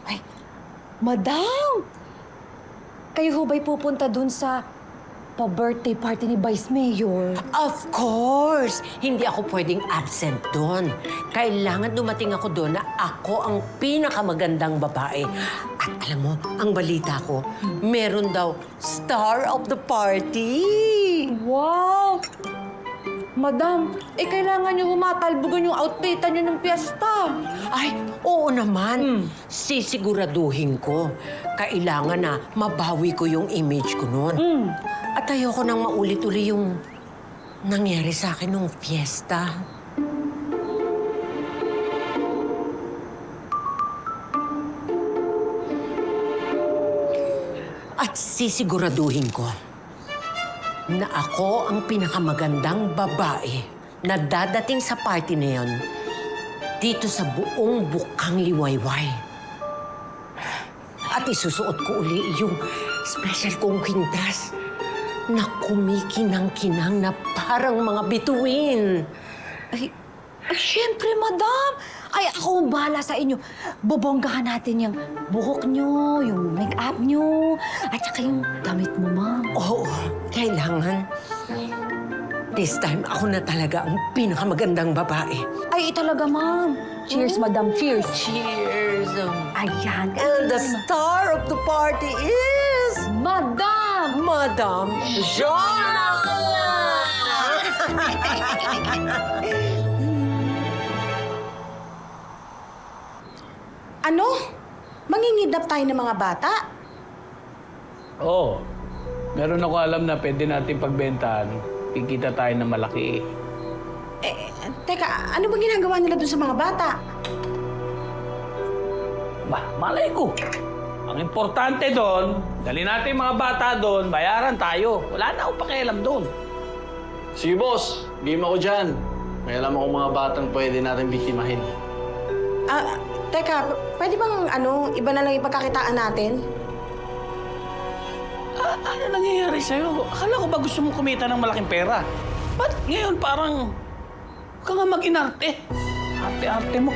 Ay, Madam! Kayo ho ba'y pupunta dun sa pa-birthday party ni Vice Mayor? Of course! Hindi ako pwedeng absent doon. Kailangan dumating ako doon na ako ang pinakamagandang babae. At alam mo, ang balita ko, meron daw star of the party. Wow! Madam, kailangan niyo humatalbogan yung outfitan niyo ng piyesta. Ay, oo naman. Sisiguraduhin ko. Kailangan na mabawi ko yung image ko noon. At ayoko nang maulit-uli yung nangyari sa akin nung fiesta. At sisiguraduhin ko na ako ang pinakamagandang babae na dadating sa party na yon dito sa buong bukang liwayway. At isusuot ko uli yung special kong kwintas na kumikinang-kinang na parang mga bituin. Ay, syempre, Madam! Ay, ako ang bahala sa inyo. Bobonggahan natin yung buhok nyo, yung make-up nyo, at saka yung damit mo, Ma'am. Oo, kailangan. This time, ako na talaga ang pinakamagandang babae. Ay, talaga, Ma'am. Cheers, Madam. Cheers. Cheers! Ayan. And the star of the party is... Madam! Madam Jonna! Ano? Mangingidnap tayo ng mga bata? Oo. Meron ako alam na pwede natin pagbentahan. Kikita tayo ng malaki. Teka, ano ba ginagawa nila dun sa mga bata? Bah, malay ko. Ang importante doon, dali natin yung mga bata doon, bayaran tayo. Wala na akong pakialam doon. Sige, boss. Game ako dyan. May alam akong mga batang pwede natin biktimahin. Teka, pwede bang iba na lang ipagkakitaan natin? Ano nangyayari sa'yo? Akala ko ba gusto mong kumita ng malaking pera? Ba't ngayon parang... Huwag ka nga mag-inarte. Arte-arte mo.